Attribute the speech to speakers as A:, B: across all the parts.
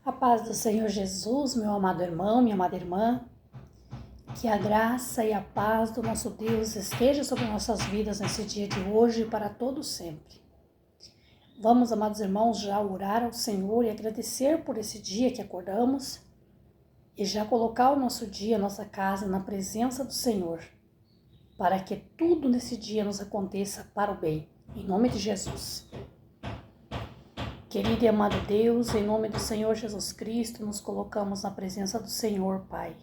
A: A paz do Senhor Jesus, meu amado irmão, minha amada irmã, que a graça e a paz do nosso Deus esteja sobre nossas vidas nesse dia de hoje e para todo sempre. Vamos, amados irmãos, já orar ao Senhor e agradecer por esse dia que acordamos e já colocar o nosso dia, a nossa casa na presença do Senhor, para que tudo nesse dia nos aconteça para o bem, em nome de Jesus. Querido e amado Deus, em nome do Senhor Jesus Cristo, nos colocamos na presença do Senhor, Pai.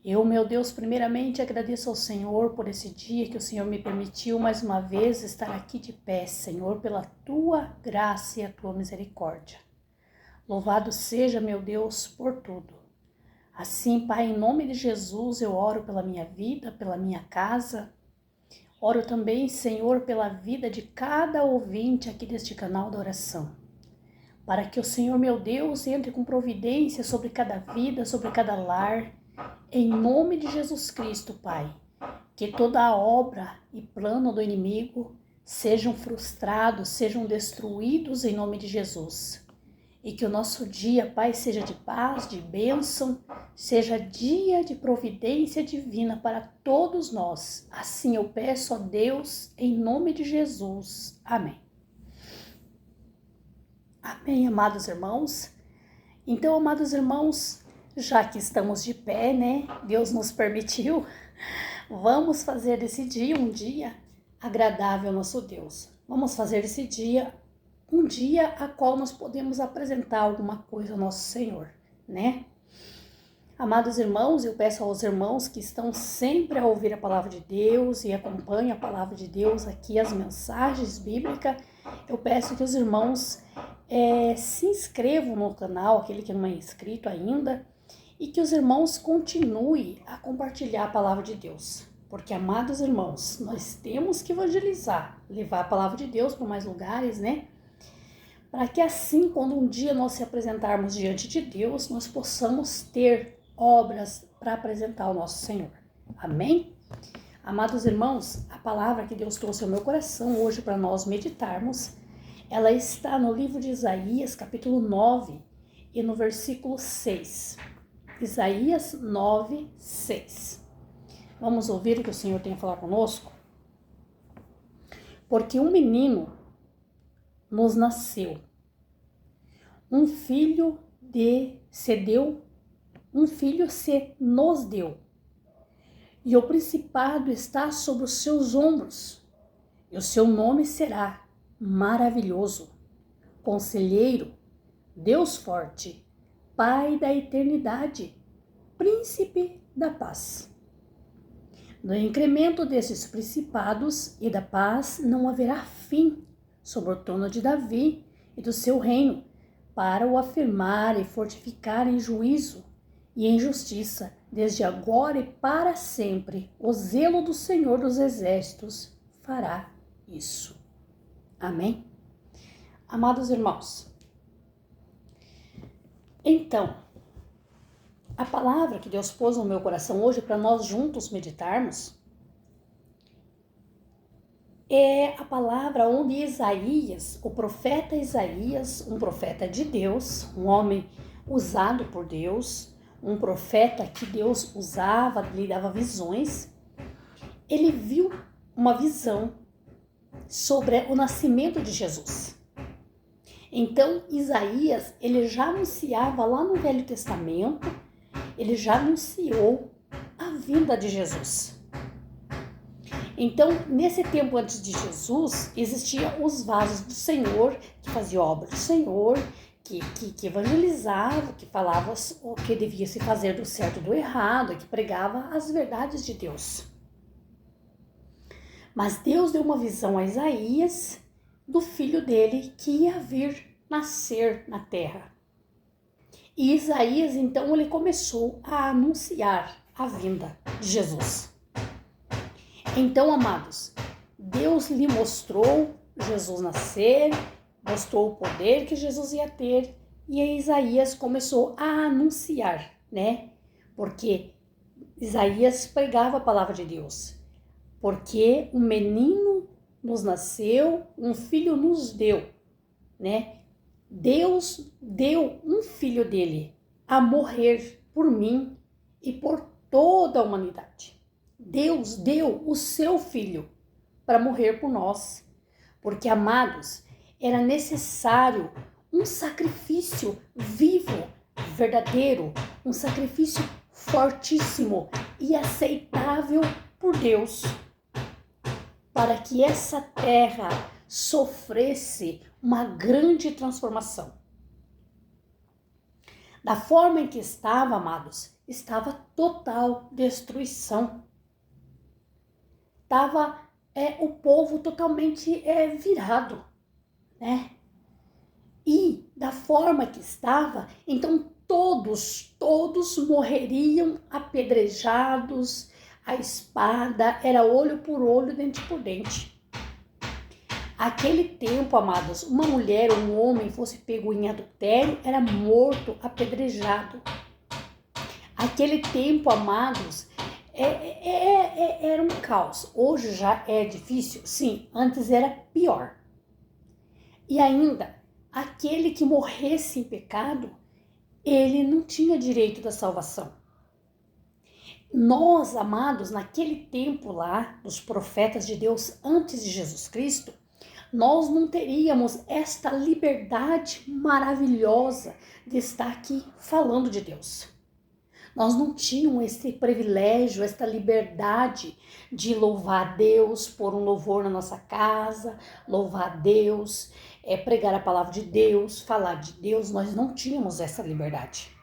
A: Eu, meu Deus, primeiramente agradeço ao Senhor por esse dia que o Senhor me permitiu mais uma vez estar aqui de pé, Senhor, pela Tua graça e a Tua misericórdia. Louvado seja, meu Deus, por tudo. Assim, Pai, em nome de Jesus, eu oro pela minha vida, pela minha casa. Oro também, Senhor, pela vida de cada ouvinte aqui deste canal da oração. Para que o Senhor, meu Deus, entre com providência sobre cada vida, sobre cada lar. Em nome de Jesus Cristo, Pai. Que toda a obra e plano do inimigo sejam frustrados, sejam destruídos em nome de Jesus. E que o nosso dia, Pai, seja de paz, de bênção, seja dia de providência divina para todos nós. Assim eu peço a Deus, em nome de Jesus. Amém. Amém, amados irmãos. Então, amados irmãos, já que estamos de pé, né? Deus nos permitiu, vamos fazer desse dia um dia agradável ao nosso Deus. Vamos fazer desse dia um dia a qual nós podemos apresentar alguma coisa ao nosso Senhor, né? Amados irmãos, eu peço aos irmãos que estão sempre a ouvir a palavra de Deus e acompanham a palavra de Deus aqui, as mensagens bíblicas, eu peço que os irmãos se inscrevam no canal, aquele que não é inscrito ainda, e que os irmãos continuem a compartilhar a palavra de Deus. Porque, amados irmãos, nós temos que evangelizar, levar a palavra de Deus para mais lugares, né? Para que assim, quando um dia nós se apresentarmos diante de Deus, nós possamos ter obras para apresentar ao nosso Senhor. Amém? Amados irmãos, a palavra que Deus trouxe ao meu coração hoje para nós meditarmos, ela está no livro de Isaías, capítulo 9, e no versículo 6. Isaías 9, 6. Vamos ouvir o que o Senhor tem a falar conosco? Porque um menino nos nasceu, um filho se nos deu, e o principado está sobre os seus ombros, e o seu nome será Maravilhoso, Conselheiro, Deus Forte, Pai da Eternidade, Príncipe da Paz. No incremento desses principados e da paz não haverá fim sobre o trono de Davi e do seu reino, para o afirmar e fortificar em juízo e em justiça, desde agora e para sempre. O zelo do Senhor dos Exércitos fará isso. Amém? Amados irmãos, então, a palavra que Deus pôs no meu coração hoje para nós juntos meditarmos é a palavra onde Isaías, o profeta Isaías, um profeta de Deus, um homem usado por Deus, um profeta que Deus usava, lhe dava visões, ele viu uma visão sobre o nascimento de Jesus. Então, Isaías, ele já anunciava lá no Velho Testamento, ele já anunciou a vinda de Jesus. Então, nesse tempo antes de Jesus, existiam os vasos do Senhor, que faziam obra do Senhor, que evangelizavam, que falavam o que devia se fazer do certo e do errado, que pregava as verdades de Deus. Mas Deus deu uma visão a Isaías do filho dele que ia vir nascer na terra. E Isaías, então, ele começou a anunciar a vinda de Jesus. Então, amados, Deus lhe mostrou Jesus nascer, mostrou o poder que Jesus ia ter, e Isaías começou a anunciar, né? Porque Isaías pregava a palavra de Deus. Porque um menino nos nasceu, um filho nos deu, né? Deus deu um filho dele a morrer por mim e por toda a humanidade. Deus deu o seu filho para morrer por nós, porque, amados, era necessário um sacrifício vivo, verdadeiro, um sacrifício fortíssimo e aceitável por Deus, para que essa terra sofresse uma grande transformação. Da forma em que estava, amados, estava total destruição. Estava o povo totalmente virado, né? E da forma que estava, então todos morreriam apedrejados, a espada era olho por olho, dente por dente. Aquele tempo, amados, uma mulher ou um homem fosse pego em adultério, era morto, apedrejado. Aquele tempo, amados, era um caos. Hoje já é difícil? Sim, antes era pior. E ainda, aquele que morresse em pecado, ele não tinha direito da salvação. Nós, amados, naquele tempo lá, dos profetas de Deus antes de Jesus Cristo, nós não teríamos esta liberdade maravilhosa de estar aqui falando de Deus. Nós não tínhamos esse privilégio, esta liberdade de louvar a Deus, pôr um louvor na nossa casa, louvar a Deus, pregar a palavra de Deus, falar de Deus. Nós não tínhamos essa liberdade.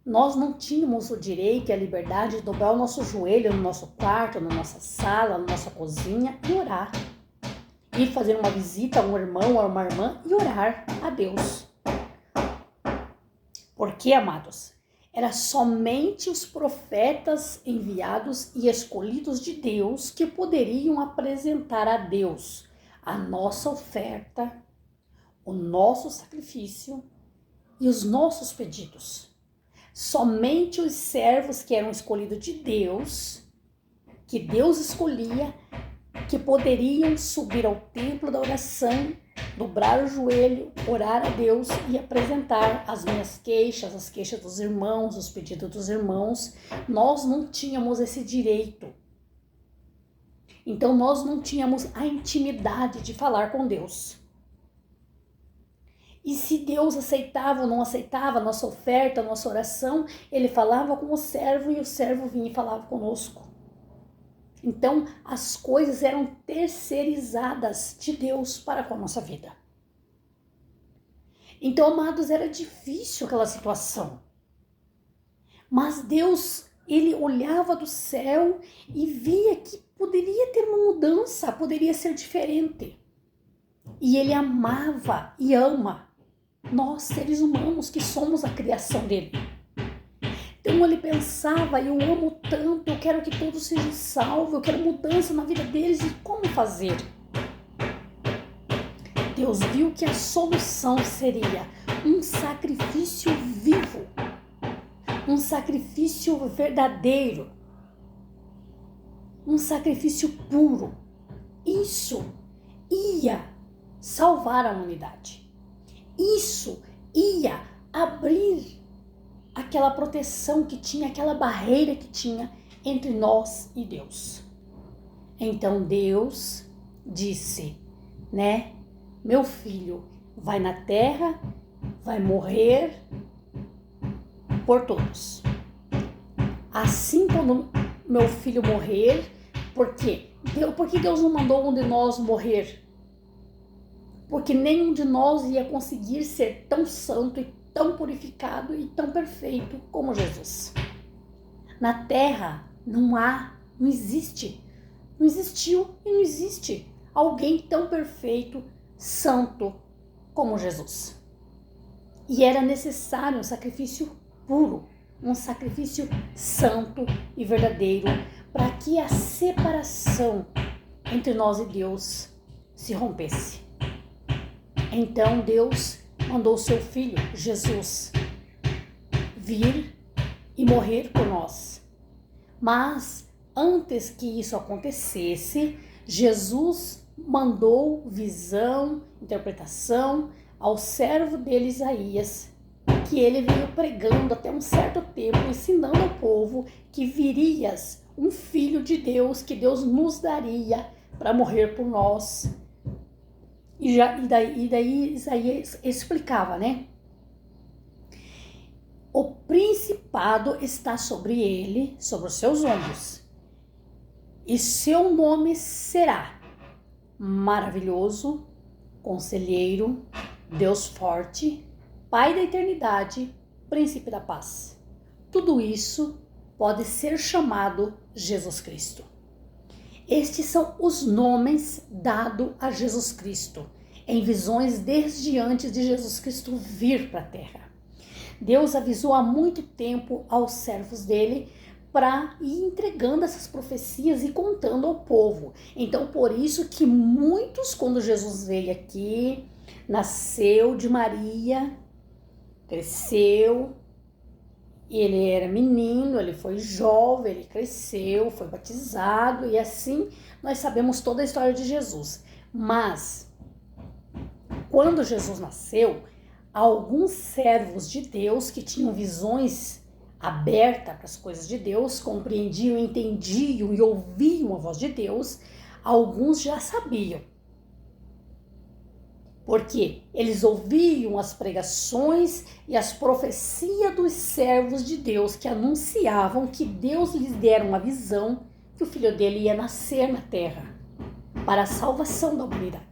A: Nós não tínhamos o direito e a liberdade de dobrar o nosso joelho no nosso quarto, na nossa sala, na nossa cozinha e orar. Ir fazer uma visita a um irmão ou uma irmã e orar a Deus. Porque, amados, era somente os profetas enviados e escolhidos de Deus que poderiam apresentar a Deus a nossa oferta, o nosso sacrifício e os nossos pedidos. Somente os servos que eram escolhidos de Deus, que Deus escolhia, que poderiam subir ao templo da oração, dobrar o joelho, orar a Deus e apresentar as minhas queixas, as queixas dos irmãos, os pedidos dos irmãos. Nós não tínhamos esse direito. Então nós não tínhamos a intimidade de falar com Deus. E se Deus aceitava ou não aceitava a nossa oferta, a nossa oração, ele falava com o servo e o servo vinha e falava conosco. Então, as coisas eram terceirizadas de Deus para com a nossa vida. Então, amados, era difícil aquela situação. Mas Deus, ele olhava do céu e via que poderia ter uma mudança, poderia ser diferente. E ele amava e ama nós, seres humanos, que somos a criação dele. Então ele pensava, eu amo tanto, eu quero que todos sejam salvos, eu quero mudança na vida deles. E como fazer? Deus viu que a solução seria um sacrifício vivo, um sacrifício verdadeiro, um sacrifício puro. Isso ia salvar a humanidade. Isso ia abrir aquela proteção que tinha, aquela barreira que tinha entre nós e Deus. Então Deus disse, né? Meu filho vai na terra, vai morrer por todos. Assim, quando meu filho morrer, por quê? Por que Deus não mandou um de nós morrer? Porque nenhum de nós ia conseguir ser tão santo e tão purificado e tão perfeito como Jesus. Na terra não existe, não existiu e não existe alguém tão perfeito, santo como Jesus. E era necessário um sacrifício puro, um sacrifício santo e verdadeiro, para que a separação entre nós e Deus se rompesse. Então Deus mandou o seu filho, Jesus, vir e morrer por nós. Mas antes que isso acontecesse, Jesus mandou visão, interpretação ao servo dele Isaías, que ele veio pregando até um certo tempo, ensinando ao povo que virias um filho de Deus, que Deus nos daria para morrer por nós. E daí Isaías explicava, né? O principado está sobre ele, sobre os seus ombros, e seu nome será Maravilhoso, Conselheiro, Deus Forte, Pai da Eternidade, Príncipe da Paz. Tudo isso pode ser chamado Jesus Cristo. Estes são os nomes dados a Jesus Cristo, em visões desde antes de Jesus Cristo vir para a terra. Deus avisou há muito tempo aos servos dele para ir entregando essas profecias e contando ao povo. Então, por isso que muitos, quando Jesus veio aqui, nasceu de Maria, cresceu, ele era menino, ele foi jovem, ele cresceu, foi batizado e assim nós sabemos toda a história de Jesus. Mas, quando Jesus nasceu, alguns servos de Deus que tinham visões abertas para as coisas de Deus, compreendiam, entendiam e ouviam a voz de Deus, alguns já sabiam. Porque eles ouviam as pregações e as profecias dos servos de Deus que anunciavam que Deus lhes dera uma visão que o filho dele ia nascer na terra para a salvação da humanidade.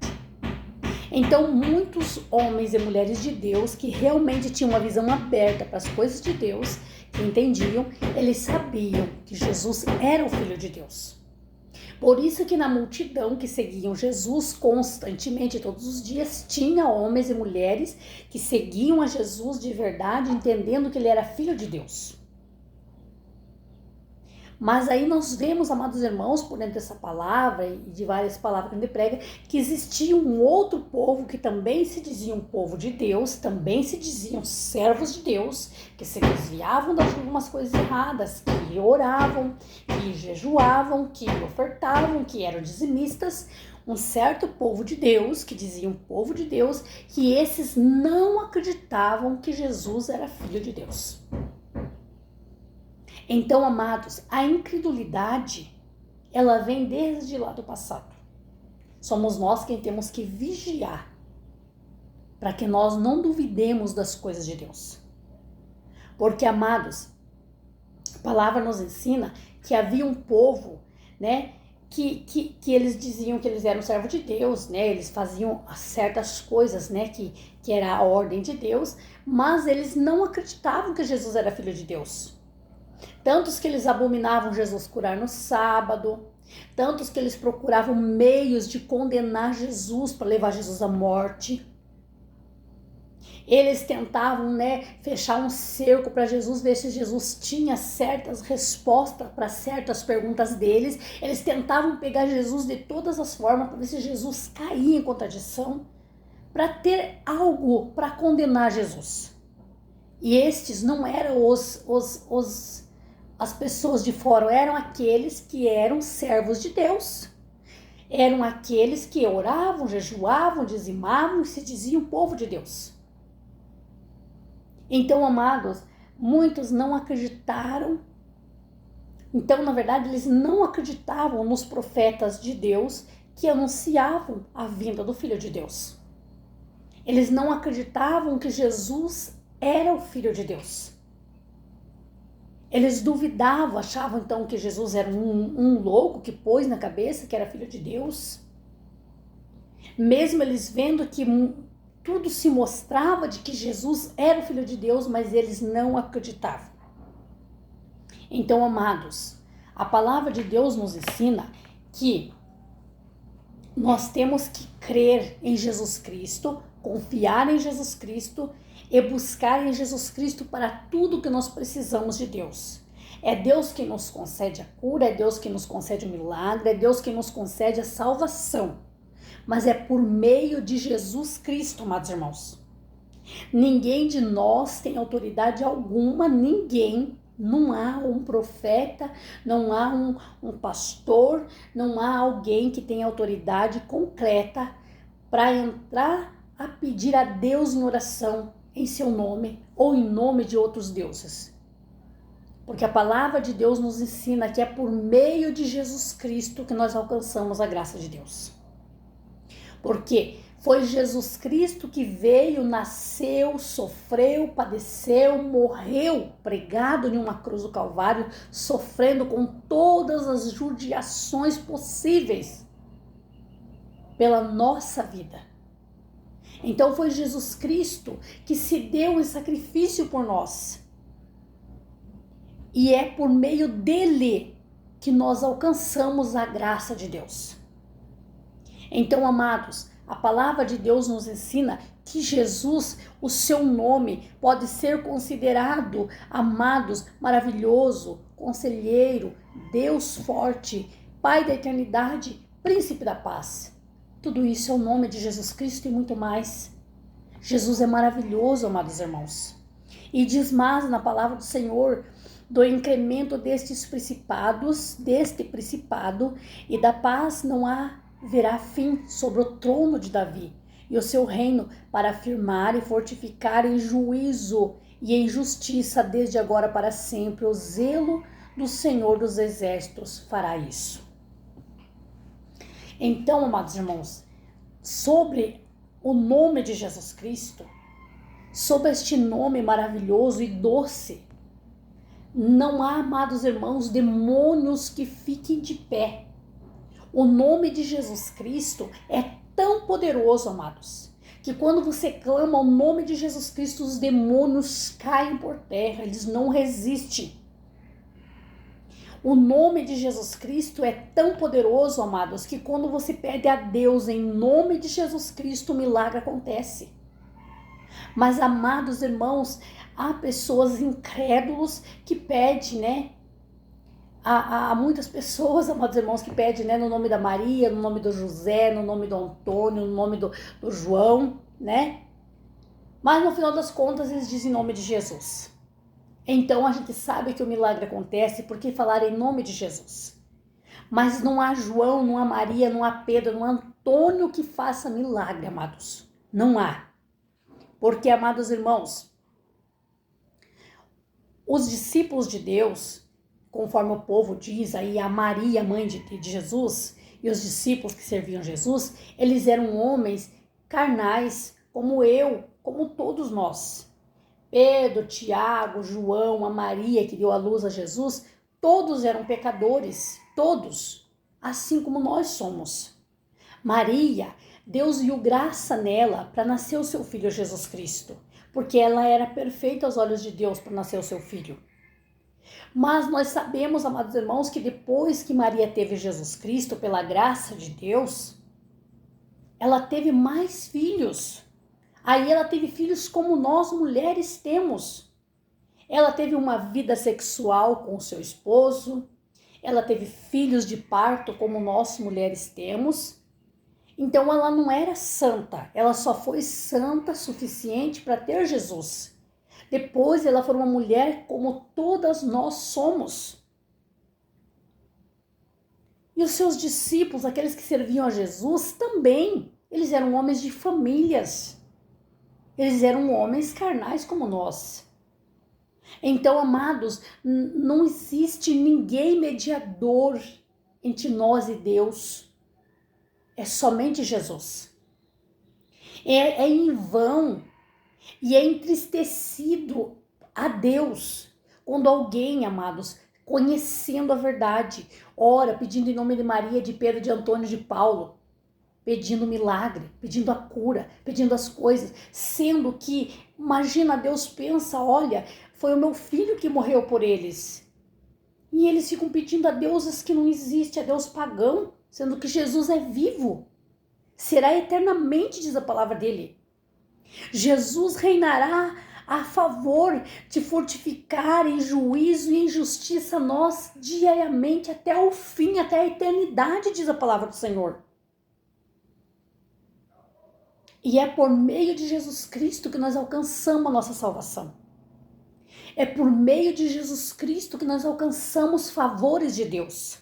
A: Então, muitos homens e mulheres de Deus que realmente tinham uma visão aberta para as coisas de Deus, que entendiam, eles sabiam que Jesus era o Filho de Deus. Por isso que na multidão que seguiam Jesus constantemente, todos os dias, tinha homens e mulheres que seguiam a Jesus de verdade, entendendo que ele era Filho de Deus. Mas aí nós vemos, amados irmãos, por dentro dessa palavra e de várias palavras que ele prega, que existia um outro povo que também se diziam povo de Deus, também se diziam servos de Deus, que se desviavam de algumas coisas erradas, que oravam, que jejuavam, que ofertavam, que eram dizimistas. Um certo povo de Deus, que diziam povo de Deus, que esses não acreditavam que Jesus era Filho de Deus. Então, amados, a incredulidade, ela vem desde lá do passado. Somos nós quem temos que vigiar para que nós não duvidemos das coisas de Deus. Porque, amados, a palavra nos ensina que havia um povo, né, que eles diziam que eles eram servos de Deus, né, eles faziam certas coisas, né, que era a ordem de Deus, mas eles não acreditavam que Jesus era Filho de Deus. Tantos que eles abominavam Jesus curar no sábado, tantos que eles procuravam meios de condenar Jesus para levar Jesus à morte. Eles tentavam, né, fechar um cerco para Jesus, ver se Jesus tinha certas respostas para certas perguntas deles. Eles tentavam pegar Jesus de todas as formas para ver se Jesus caía em contradição, para ter algo para condenar Jesus. E estes não eram as pessoas de fora, eram aqueles que eram servos de Deus. Eram aqueles que oravam, jejuavam, dizimavam e se diziam povo de Deus. Então, amados, muitos não acreditaram. Então, na verdade, eles não acreditavam nos profetas de Deus que anunciavam a vinda do Filho de Deus. Eles não acreditavam que Jesus era o Filho de Deus. Eles duvidavam, achavam então que Jesus era um louco que pôs na cabeça que era Filho de Deus. Mesmo eles vendo que tudo se mostrava de que Jesus era o Filho de Deus, mas eles não acreditavam. Então, amados, a palavra de Deus nos ensina que nós temos que crer em Jesus Cristo, confiar em Jesus Cristo e buscar em Jesus Cristo para tudo que nós precisamos de Deus. É Deus quem nos concede a cura, é Deus quem nos concede o milagre, é Deus quem nos concede a salvação. Mas é por meio de Jesus Cristo, amados irmãos. Ninguém de nós tem autoridade alguma, ninguém. Não há um profeta, não há um pastor, não há alguém que tenha autoridade concreta para entrar a pedir a Deus em oração, em seu nome ou em nome de outros deuses. Porque a palavra de Deus nos ensina que é por meio de Jesus Cristo que nós alcançamos a graça de Deus. Porque foi Jesus Cristo que veio, nasceu, sofreu, padeceu, morreu, pregado em uma cruz do Calvário, sofrendo com todas as judiações possíveis pela nossa vida. Então foi Jesus Cristo que se deu em sacrifício por nós. E é por meio dele que nós alcançamos a graça de Deus. Então, amados, a palavra de Deus nos ensina que Jesus, o seu nome, pode ser considerado, amados, maravilhoso, conselheiro, Deus forte, Pai da eternidade, Príncipe da paz. Tudo isso é o nome de Jesus Cristo e muito mais. Jesus é maravilhoso, amados irmãos. E diz mais na palavra do Senhor, do incremento destes principados, deste principado e da paz não haverá fim sobre o trono de Davi e o seu reino, para afirmar e fortificar em juízo e em justiça desde agora para sempre. O zelo do Senhor dos Exércitos fará isso. Então, amados irmãos, sobre o nome de Jesus Cristo, sobre este nome maravilhoso e doce, não há, amados irmãos, demônios que fiquem de pé. O nome de Jesus Cristo é tão poderoso, amados, que quando você clama o nome de Jesus Cristo, os demônios caem por terra, eles não resistem. O nome de Jesus Cristo é tão poderoso, amados, que quando você pede a Deus em nome de Jesus Cristo, o milagre acontece. Mas, amados irmãos, há pessoas incrédulos que pedem, né? Há muitas pessoas, amados irmãos, que pedem, né? No nome da Maria, no nome do José, no nome do Antônio, no nome do João, né? Mas no final das contas eles dizem em nome de Jesus. Então a gente sabe que o milagre acontece porque falaram em nome de Jesus. Mas não há João, não há Maria, não há Pedro, não há Antônio que faça milagre, amados. Não há. Porque, amados irmãos, os discípulos de Deus, conforme o povo diz aí, a Maria, mãe de Jesus, e os discípulos que serviam Jesus, eles eram homens carnais, como eu, como todos nós. Pedro, Tiago, João, a Maria que deu a luz a Jesus, todos eram pecadores, todos, assim como nós somos. Maria, Deus viu graça nela para nascer o seu filho Jesus Cristo, porque ela era perfeita aos olhos de Deus para nascer o seu filho. Mas nós sabemos, amados irmãos, que depois que Maria teve Jesus Cristo, pela graça de Deus, ela teve mais filhos. Aí ela teve filhos como nós mulheres temos. Ela teve uma vida sexual com o seu esposo. Ela teve filhos de parto como nós mulheres temos. Então ela não era santa. Ela só foi santa suficiente para ter Jesus. Depois ela foi uma mulher como todas nós somos. E os seus discípulos, aqueles que serviam a Jesus, também. Eles eram homens de famílias. Eles eram homens carnais como nós. Então, amados, não existe ninguém mediador entre nós e Deus. É somente Jesus. É em vão e é entristecido a Deus quando alguém, amados, conhecendo a verdade, ora pedindo em nome de Maria, de Pedro, de Antônio, de Paulo, pedindo milagre, pedindo a cura, pedindo as coisas, sendo que, imagina, Deus pensa, olha, foi o meu filho que morreu por eles. E eles ficam pedindo a deuses que não existem, a Deus pagão, sendo que Jesus é vivo. Será eternamente, diz a palavra dele. Jesus reinará a favor de fortificar em juízo e em justiça nós diariamente até o fim, até a eternidade, diz a palavra do Senhor. E é por meio de Jesus Cristo que nós alcançamos a nossa salvação. É por meio de Jesus Cristo que nós alcançamos favores de Deus.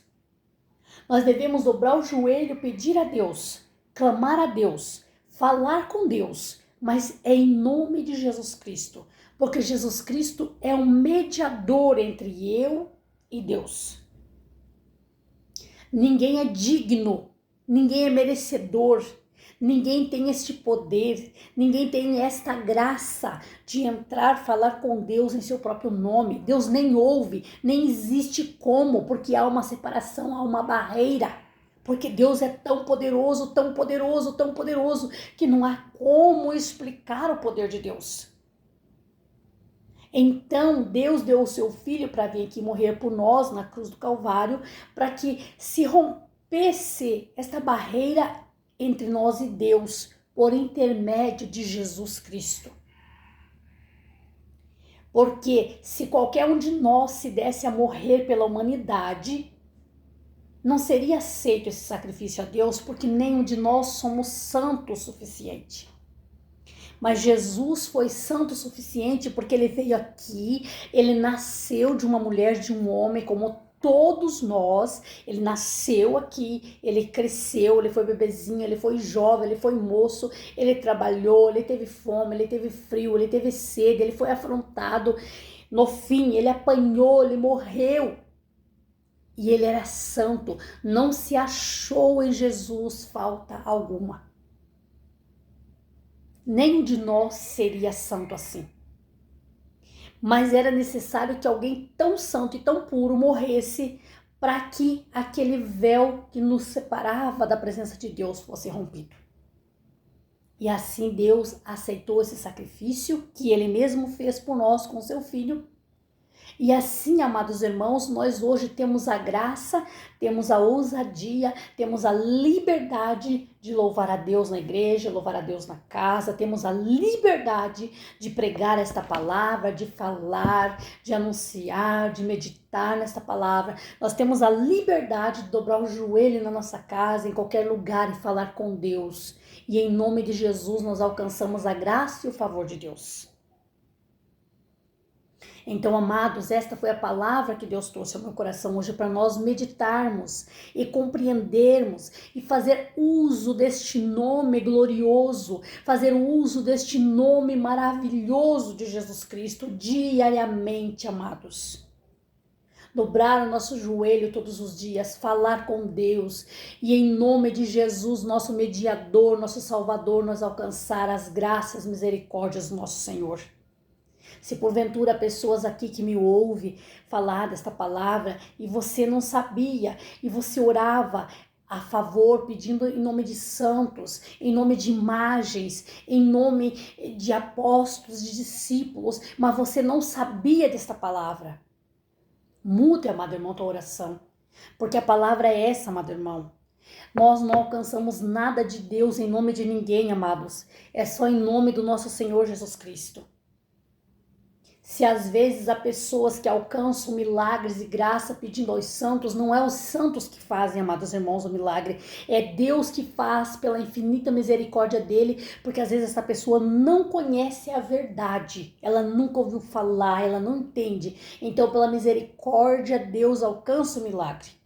A: Nós devemos dobrar o joelho, pedir a Deus, clamar a Deus, falar com Deus, mas é em nome de Jesus Cristo, porque Jesus Cristo é um mediador entre eu e Deus. Ninguém é digno, ninguém é merecedor, ninguém tem este poder, ninguém tem esta graça de entrar, falar com Deus em seu próprio nome. Deus nem ouve, nem existe como, porque há uma separação, há uma barreira. Porque Deus é tão poderoso, tão poderoso, tão poderoso, que não há como explicar o poder de Deus. Então Deus deu o seu Filho para vir aqui morrer por nós na cruz do Calvário, para que se rompesse esta barreira entre nós e Deus, por intermédio de Jesus Cristo. Porque se qualquer um de nós se desse a morrer pela humanidade, não seria aceito esse sacrifício a Deus, porque nenhum de nós somos santo o suficiente. Mas Jesus foi santo o suficiente porque ele veio aqui, ele nasceu de uma mulher, de um homem, como todos nós. Ele nasceu aqui, ele cresceu, ele foi bebezinho, ele foi jovem, ele foi moço, ele trabalhou, ele teve fome, ele teve frio, ele teve sede, ele foi afrontado. No fim, ele apanhou, ele morreu. E ele era santo, não se achou em Jesus falta alguma. Nenhum de nós seria santo assim. Mas era necessário que alguém tão santo e tão puro morresse para que aquele véu que nos separava da presença de Deus fosse rompido. E assim Deus aceitou esse sacrifício que ele mesmo fez por nós com seu Filho. E assim, amados irmãos, nós hoje temos a graça, temos a ousadia, temos a liberdade de louvar a Deus na igreja, louvar a Deus na casa, temos a liberdade de pregar esta palavra, de falar, de anunciar, de meditar nesta palavra. Nós temos a liberdade de dobrar o joelho na nossa casa, em qualquer lugar e falar com Deus. E em nome de Jesus nós alcançamos a graça e o favor de Deus. Então, amados, esta foi a palavra que Deus trouxe ao meu coração hoje para nós meditarmos e compreendermos e fazer uso deste nome glorioso, fazer uso deste nome maravilhoso de Jesus Cristo diariamente, amados. Dobrar o nosso joelho todos os dias, falar com Deus e em nome de Jesus, nosso mediador, nosso Salvador, nós alcançar as graças, misericórdias do nosso Senhor. Se porventura pessoas aqui que me ouvem falar desta palavra e você não sabia e você orava a favor, pedindo em nome de santos, em nome de imagens, em nome de apóstolos, de discípulos, mas você não sabia desta palavra, mude, amado irmão, tua oração, porque a palavra é essa, amado irmão. Nós não alcançamos nada de Deus em nome de ninguém, amados, é só em nome do nosso Senhor Jesus Cristo. Se às vezes há pessoas que alcançam milagres e graça pedindo aos santos, não é os santos que fazem, amados irmãos, o milagre. É Deus que faz pela infinita misericórdia dele, porque às vezes essa pessoa não conhece a verdade. Ela nunca ouviu falar, ela não entende. Então, pela misericórdia, Deus alcança o milagre.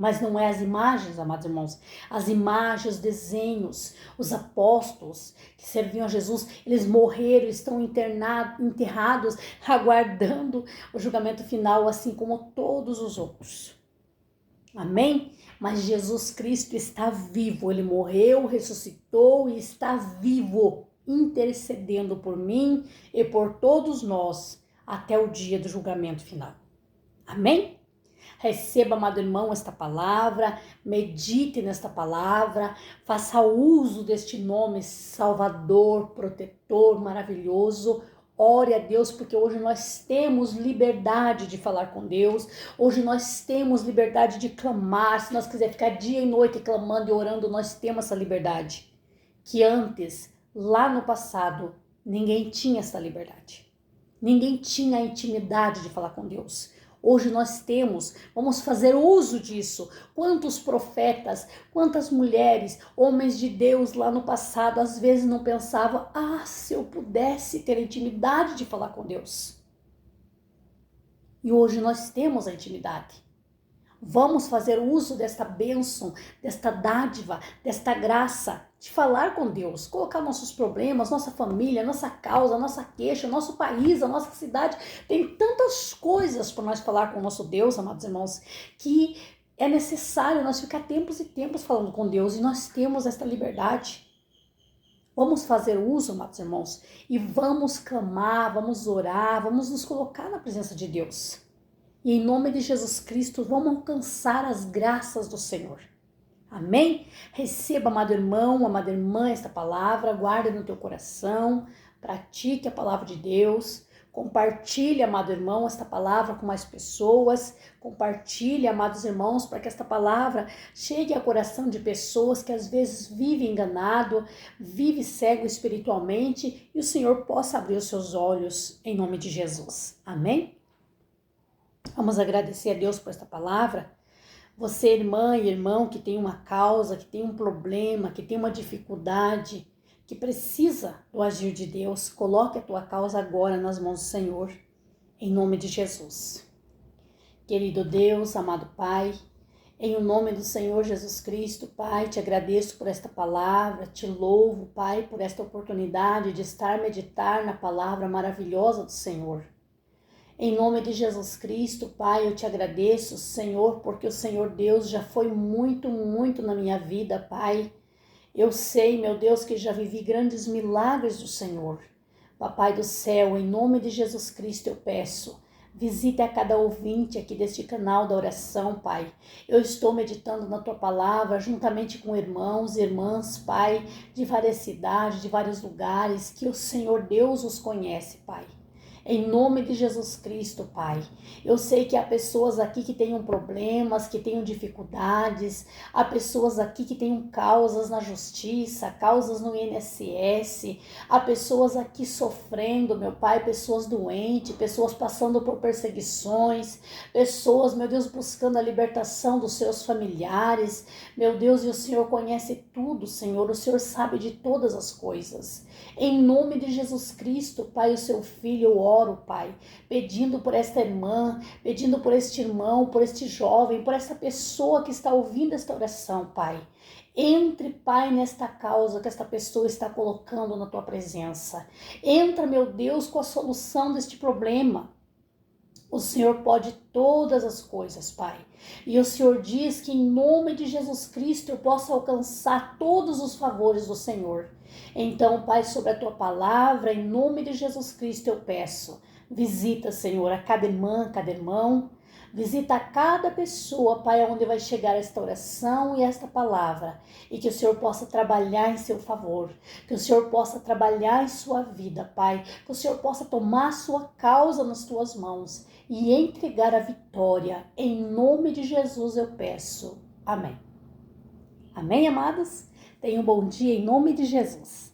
A: Mas não é as imagens, amados irmãos, as imagens, os desenhos, os apóstolos que serviam a Jesus, eles morreram, estão enterrados, aguardando o julgamento final, assim como todos os outros. Amém? Mas Jesus Cristo está vivo, ele morreu, ressuscitou e está vivo, intercedendo por mim e por todos nós até o dia do julgamento final. Amém? Receba, amado irmão, esta palavra, medite nesta palavra, faça uso deste nome Salvador, protetor, maravilhoso. Ore a Deus, porque hoje nós temos liberdade de falar com Deus, hoje nós temos liberdade de clamar. Se nós quiser ficar dia e noite clamando e orando, nós temos essa liberdade. Que antes, lá no passado, ninguém tinha essa liberdade. Ninguém tinha a intimidade de falar com Deus. Hoje nós temos, vamos fazer uso disso. Quantos profetas, quantas mulheres, homens de Deus lá no passado, às vezes não pensavam, se eu pudesse ter a intimidade de falar com Deus. E hoje nós temos a intimidade. Vamos fazer uso desta bênção, desta dádiva, desta graça, de falar com Deus, colocar nossos problemas, nossa família, nossa causa, nossa queixa, nosso país, a nossa cidade. Tem tantas coisas para nós falar com o nosso Deus, amados irmãos, que é necessário nós ficar tempos e tempos falando com Deus, e nós temos esta liberdade. Vamos fazer uso, amados irmãos, e vamos clamar, vamos orar, vamos nos colocar na presença de Deus. E em nome de Jesus Cristo, vamos alcançar as graças do Senhor. Amém? Receba, amado irmão, amada irmã, esta palavra, guarde no teu coração, pratique a palavra de Deus, compartilhe, amado irmão, esta palavra com mais pessoas, compartilhe, amados irmãos, para que esta palavra chegue ao coração de pessoas que às vezes vivem enganado, vive cego espiritualmente, e o Senhor possa abrir os seus olhos em nome de Jesus. Amém? Vamos agradecer a Deus por esta palavra. Você, irmã e irmão, que tem uma causa, que tem um problema, que tem uma dificuldade, que precisa do agir de Deus, coloque a tua causa agora nas mãos do Senhor, em nome de Jesus. Querido Deus, amado Pai, em o nome do Senhor Jesus Cristo, Pai, te agradeço por esta palavra, te louvo, Pai, por esta oportunidade de estar meditar na palavra maravilhosa do Senhor. Em nome de Jesus Cristo, Pai, eu te agradeço, Senhor, porque o Senhor Deus já foi muito, muito na minha vida, Pai. Eu sei, meu Deus, que já vivi grandes milagres do Senhor. Papai do céu, em nome de Jesus Cristo eu peço, visite a cada ouvinte aqui deste canal da oração, Pai. Eu estou meditando na Tua palavra juntamente com irmãos e irmãs, Pai, de várias cidades, de vários lugares, que o Senhor Deus os conhece, Pai. Em nome de Jesus Cristo, Pai. Eu sei que há pessoas aqui que tenham problemas, que tenham dificuldades, há pessoas aqui que tenham causas na justiça, causas no INSS, há pessoas aqui sofrendo, meu Pai, pessoas doentes, pessoas passando por perseguições, pessoas, meu Deus, buscando a libertação dos seus familiares. Meu Deus, e o Senhor conhece tudo, Senhor, o Senhor sabe de todas as coisas. Em nome de Jesus Cristo, Pai, o seu Filho, eu oro, Pai, pedindo por esta irmã, pedindo por este irmão, por este jovem, por esta pessoa que está ouvindo esta oração, Pai. Entre, Pai, nesta causa que esta pessoa está colocando na Tua presença. Entra, meu Deus, com a solução deste problema. O Senhor pode todas as coisas, Pai. E o Senhor diz que em nome de Jesus Cristo eu posso alcançar todos os favores do Senhor. Então, Pai, sobre a Tua palavra, em nome de Jesus Cristo eu peço. Visita, Senhor, a cada irmã, cada irmão. Visita a cada pessoa, Pai, onde vai chegar esta oração e esta palavra. E que o Senhor possa trabalhar em seu favor. Que o Senhor possa trabalhar em sua vida, Pai. Que o Senhor possa tomar a sua causa nas Tuas mãos e entregar a vitória. Em nome de Jesus eu peço. Amém. Amém, amados? Tenham um bom dia em nome de Jesus.